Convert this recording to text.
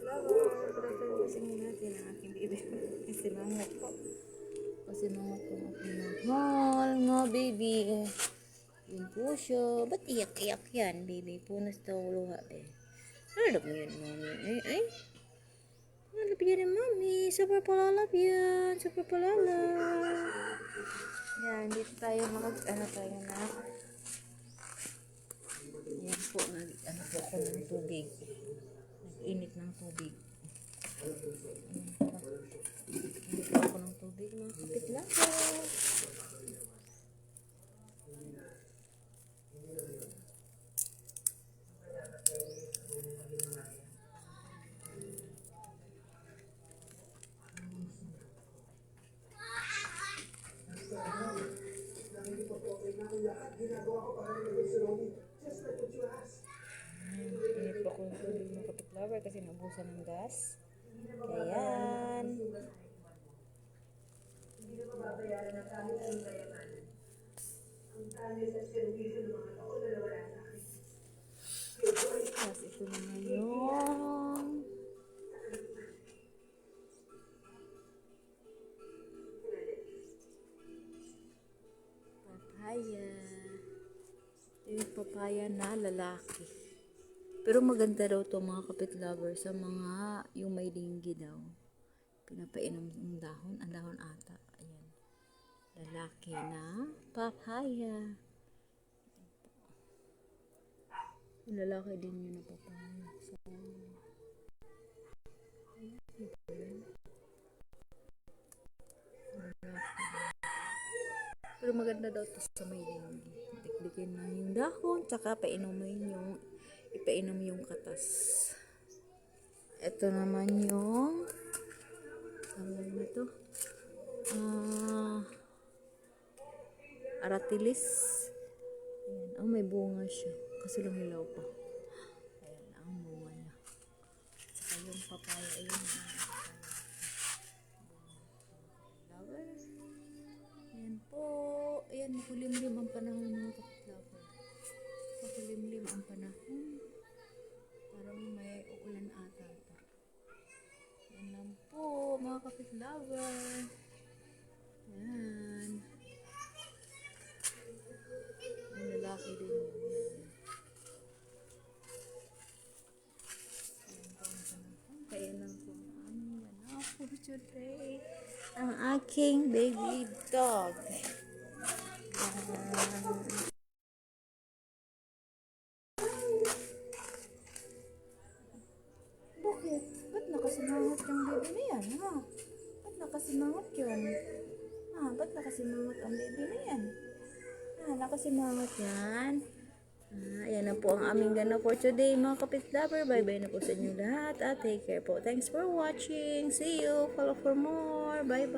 Flower. Pasingin natin ang aking baby. Pasimangot po. Pasimangot po ang aking mahal nga baby. Yun po siya. Ba't iyak-iyak yan, baby? Punas daw luha, eh. Nalap mo yan, mami. Ay. Nalap yan, mami. Super palalap yan. Super palalap. Yan, dito tayo tayo na. Yan po, ano po ako ng tubig. Nag-init ng tubig. Init po ako ng tubig. Mga kapit lang po. Init po ako ng tubig mga kapit-lover kasi naubusan ng gas. Kaya yan. Hindi na mababayaran na kami ang kayamanan. Ang tali sa servisyo ng mga tao na nawala sa akin. Tapos ito naman yung papaya. Ito yung papaya na lalaki. Pero maganda daw to mga kapit-lover sa mga yung may linggi daw. Pinapainom ng dahon. Ang dahon ata. Ayan. Lalaki na papaya. Yung lalaki din yun na papaya. So, pero maganda daw to sa may linggi. Dikdikin na yung dahon. Tsaka ipainom yung katas. Ito naman yung ano ito? Aratilis. Ayan. Oh, may bunga siya. Kasi lang hilaw pa. Ayan ang bunga niya. Saka yung papaya. Ayun. Flower. Ayan po. Ayan, makulimlim ang panahon mga kapit-lover. Makulimlim ang panahon. Parang may uulan ata ito. Yan lang po mga kapit-lover. Yan. Ang lalaki din yun. Yan po ang panahon. Kaya lang po ang po today. Ang aking baby dog. Bakit? Ba't nakasimangot yung baby na yan, ha? Ba't nakasimangot yun? Ba't nakasimangot ang baby na yan? Nakasimangot yan. Ayan na po ang aming gana for today, mga kapit-lover. Bye-bye na po sa inyo lahat. Take care po. Thanks for watching. See you. Follow for more. Bye-bye.